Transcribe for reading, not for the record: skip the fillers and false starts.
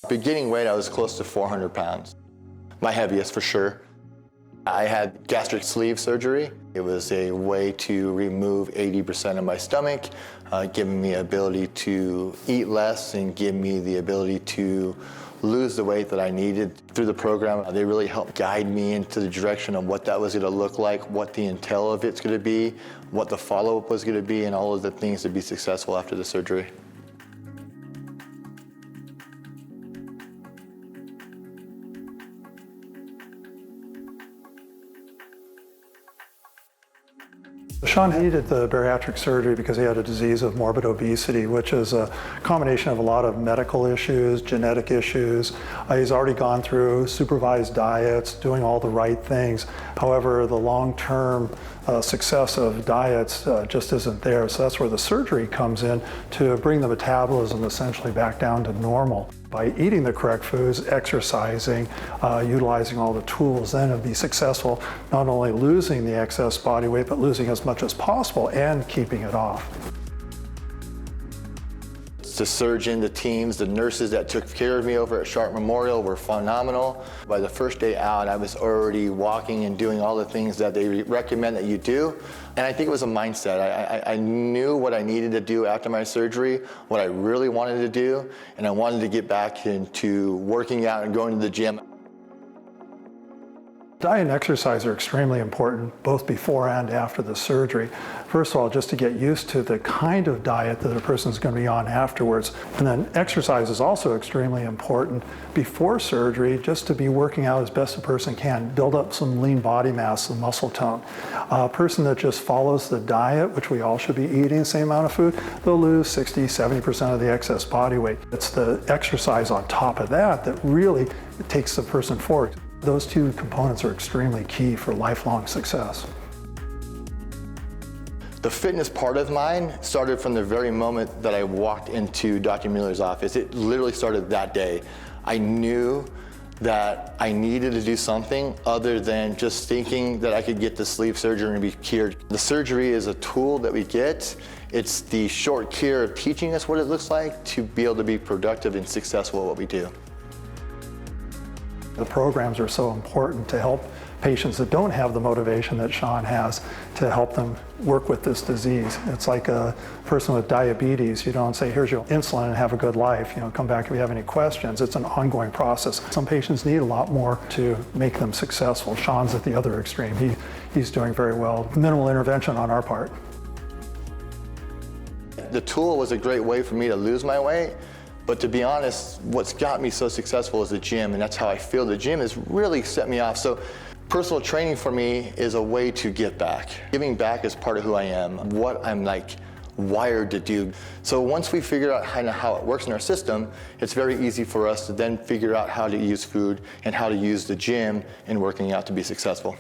Beginning weight, I was close to 400 pounds. My heaviest for sure. I had gastric sleeve surgery. It was a way to remove 80% of my stomach, giving me ability to eat less and give me the ability to lose the weight that I needed. Through the program, they really helped guide me into the direction of what that was going to look like, what the entail of it's going to be, what the follow-up was going to be, and all of the things to be successful after the surgery. Sean needed the bariatric surgery because he had a disease of morbid obesity, which is a combination of a lot of medical issues, genetic issues. He's already gone through supervised diets, doing all the right things. However, the long-term success of diets just isn't there. So that's where the surgery comes in to bring the metabolism essentially back down to normal. By eating the correct foods, exercising, utilizing all the tools, then it'll be successful not only losing the excess body weight, but losing as much as possible and keeping it off. The surgeon, the teams, the nurses that took care of me over at Sharp Memorial were phenomenal. By the first day out, I was already walking and doing all the things that they recommend that you do. And I think it was a mindset. I knew what I needed to do after my surgery, what I really wanted to do, and I wanted to get back into working out and going to the gym. Diet and exercise are extremely important, both before and after the surgery. First of all, just to get used to the kind of diet that a person is going to be on afterwards. And then exercise is also extremely important before surgery, just to be working out as best a person can, build up some lean body mass, some muscle tone. A person that just follows the diet, which we all should be eating the same amount of food, they'll lose 60, 70% of the excess body weight. It's the exercise on top of that that really takes the person forward. Those two components are extremely key for lifelong success. The fitness part of mine started from the very moment that I walked into Dr. Mueller's office. It literally started that day. I knew that I needed to do something other than just thinking that I could get the sleeve surgery and be cured. The surgery is a tool that we get. It's the short cure of teaching us what it looks like to be able to be productive and successful at what we do. The programs are so important to help patients that don't have the motivation that Sean has to help them work with this disease. It's like a person with diabetes. You don't say, here's your insulin and have a good life. Come back if you have any questions. It's an ongoing process. Some patients need a lot more to make them successful. Sean's at the other extreme. He's doing very well. Minimal intervention on our part. The tool was a great way for me to lose my weight. But to be honest, what's got me so successful is the gym, and that's how I feel. The gym has really set me off. So personal training for me is a way to give back. Giving back is part of who I am, what I'm wired to do. So once we figure out how it works in our system, it's very easy for us to then figure out how to use food and how to use the gym in working out to be successful.